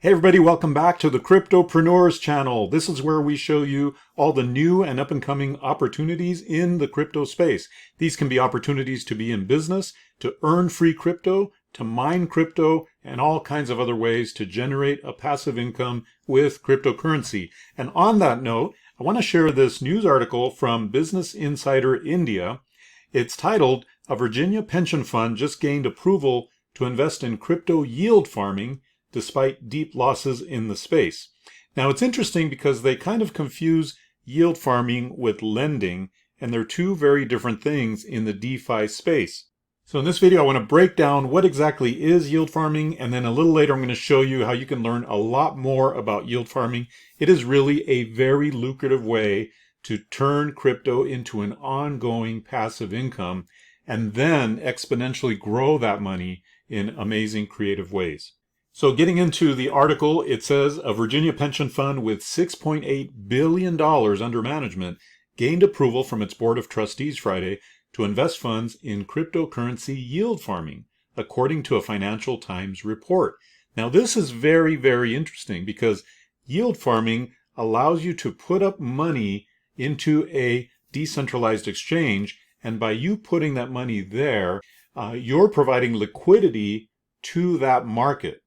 Hey everybody, welcome back to the Cryptopreneurs channel. This is where we show you all the new and up-and-coming opportunities in the crypto space. These can be opportunities to be in business, to earn free crypto, to mine crypto, and all kinds of other ways to generate a passive income with cryptocurrency. And on that note, I want to share this news article from Business Insider India. It's titled, "A Virginia Pension Fund Just Gained Approval to Invest in Crypto Yield Farming Despite Deep Losses in the Space." Now it's interesting because they kind of confuse yield farming with lending, and they're two very different things in the DeFi space. So in this video I want to break down what exactly is yield farming, and then a little later I'm going to show you how you can learn a lot more about yield farming. It is really a very lucrative way to turn crypto into an ongoing passive income and then exponentially grow that money in amazing creative ways. So getting into the article, it says a Virginia pension fund with $6.8 billion under management gained approval from its board of trustees Friday to invest funds in cryptocurrency yield farming, according to a Financial Times report. Now this is very, very interesting because yield farming allows you to put up money into a decentralized exchange, and by you putting that money there, you're providing liquidity to that market.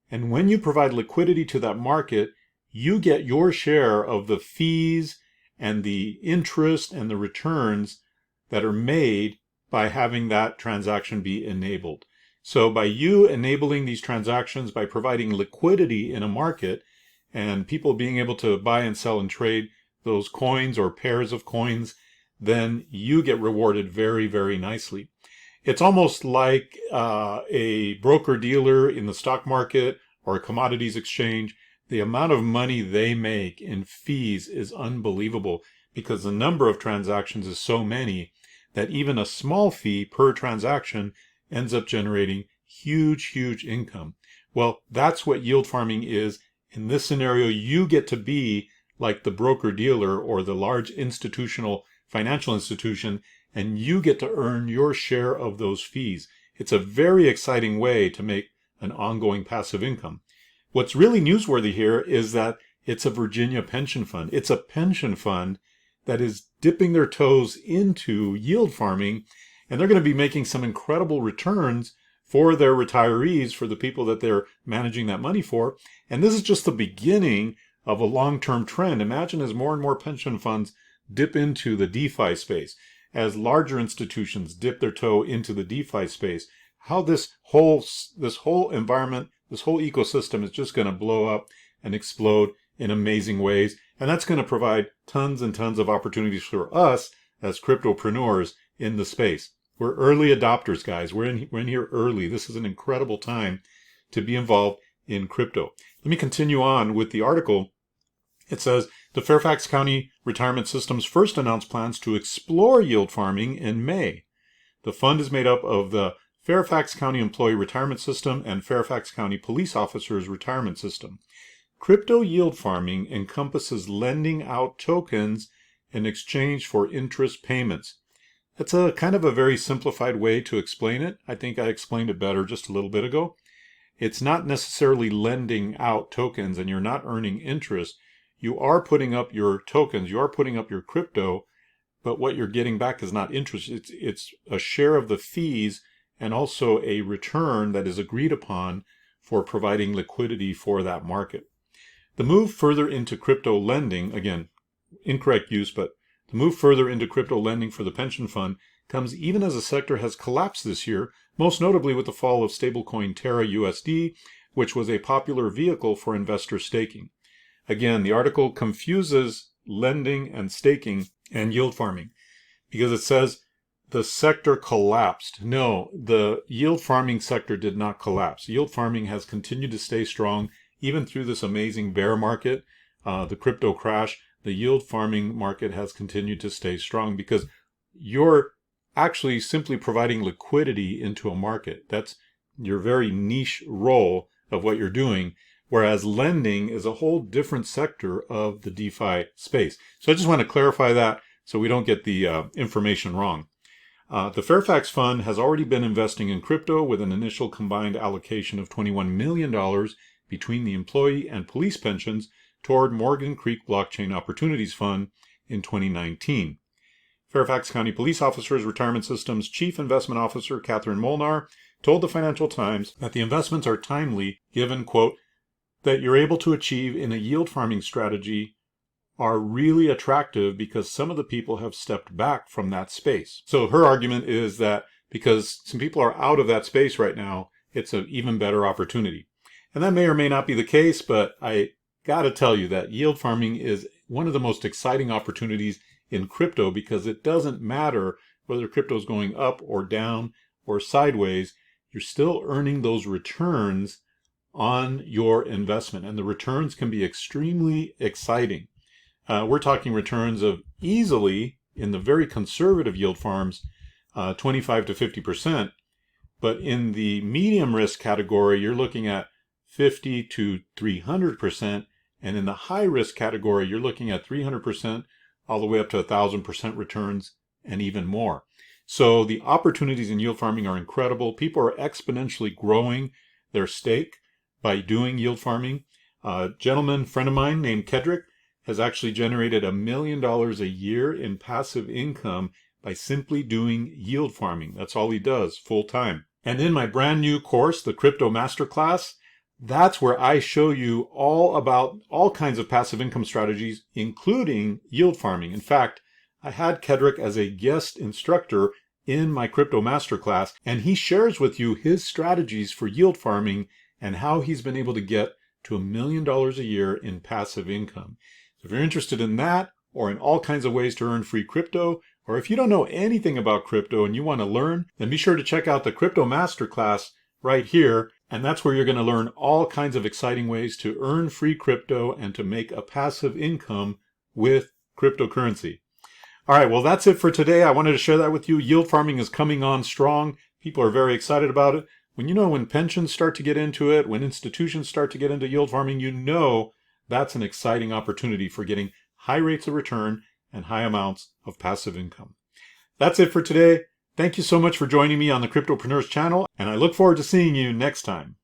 And when you provide liquidity to that market, you get your share of the fees and the interest and the returns that are made by having that transaction be enabled. So by you enabling these transactions, by providing liquidity in a market and people being able to buy and sell and trade those coins or pairs of coins, then you get rewarded very, very nicely. It's almost like a broker-dealer in the stock market or a commodities exchange. The amount of money they make in fees is unbelievable because the number of transactions is so many that even a small fee per transaction ends up generating huge, huge income. Well, that's what yield farming is. In this scenario, you get to be like the broker-dealer or the large institutional financial institution, and you get to earn your share of those fees. It's a very exciting way to make an ongoing passive income. What's really newsworthy here is that it's a Virginia pension fund. It's a pension fund that is dipping their toes into yield farming, and they're going to be making some incredible returns for their retirees, for the people that they're managing that money for. And this is just the beginning of a long-term trend. Imagine as more and more pension funds dip into the DeFi space, as larger institutions dip their toe into the DeFi space, how this whole environment, this whole ecosystem is just going to blow up and explode in amazing ways. And that's going to provide tons and tons of opportunities for us as cryptopreneurs in the space. We're early adopters, guys. We're in here early. This is an incredible time to be involved in crypto. Let me continue on with the article. It says, the Fairfax County Retirement System's first announced plans to explore yield farming in May. The fund is made up of the Fairfax County Employee Retirement System and Fairfax County Police Officers Retirement System. Crypto yield farming encompasses lending out tokens in exchange for interest payments. That's a kind of a very simplified way to explain it. I think I explained it better just a little bit ago. It's not necessarily lending out tokens and you're not earning interest. You are putting up your tokens, you are putting up your crypto, but what you're getting back is not interest. It's a share of the fees and also a return that is agreed upon for providing liquidity for that market. The move further into crypto lending, again, incorrect use, but the move further into crypto lending for the pension fund comes even as the sector has collapsed this year, most notably with the fall of stablecoin Terra USD, which was a popular vehicle for investor staking. Again, the article confuses lending and staking and yield farming because it says the sector collapsed. No, the yield farming sector did not collapse. Yield farming has continued to stay strong even through this amazing bear market, the crypto crash. The yield farming market has continued to stay strong because you're actually simply providing liquidity into a market. That's your very niche role of what you're doing. Whereas lending is a whole different sector of the DeFi space. So I just want to clarify that so we don't get the information wrong. The Fairfax Fund has already been investing in crypto with an initial combined allocation of $21 million between the employee and police pensions toward Morgan Creek Blockchain Opportunities Fund in 2019. Fairfax County Police Officers Retirement System's Chief Investment Officer, Catherine Molnar, told the Financial Times that the investments are timely given, quote, that you're able to achieve in a yield farming strategy are really attractive because some of the people have stepped back from that space. So her argument is that because some people are out of that space right now, it's an even better opportunity. And that may or may not be the case, but I got to tell you that yield farming is one of the most exciting opportunities in crypto because it doesn't matter whether crypto is going up or down or sideways, you're still earning those returns on your investment. And the returns can be extremely exciting. We're talking returns of easily, in the very conservative yield farms, 25 to 50%. But in the medium risk category, you're looking at 50 to 300%. And in the high risk category, you're looking at 300% all the way up to 1,000% returns and even more. So the opportunities in yield farming are incredible. People are exponentially growing their stake by doing yield farming. A gentleman, friend of mine named Kedrick, has actually generated $1 million a year in passive income by simply doing yield farming. That's all he does full time. And in my brand new course, the Crypto Masterclass, that's where I show you all about all kinds of passive income strategies, including yield farming. In fact, I had Kedrick as a guest instructor in my Crypto Masterclass, and he shares with you his strategies for yield farming and how he's been able to get to $1 million a year in passive income. So if you're interested in that, or in all kinds of ways to earn free crypto, or if you don't know anything about crypto and you want to learn, then be sure to check out the Crypto Masterclass right here. And that's where you're going to learn all kinds of exciting ways to earn free crypto and to make a passive income with cryptocurrency. All right, well, that's it for today. I wanted to share that with you. Yield farming is coming on strong. People are very excited about it. When pensions start to get into it, when institutions start to get into yield farming, that's an exciting opportunity for getting high rates of return and high amounts of passive income. That's it for today. Thank you so much for joining me on the Cryptopreneurs channel, and I look forward to seeing you next time.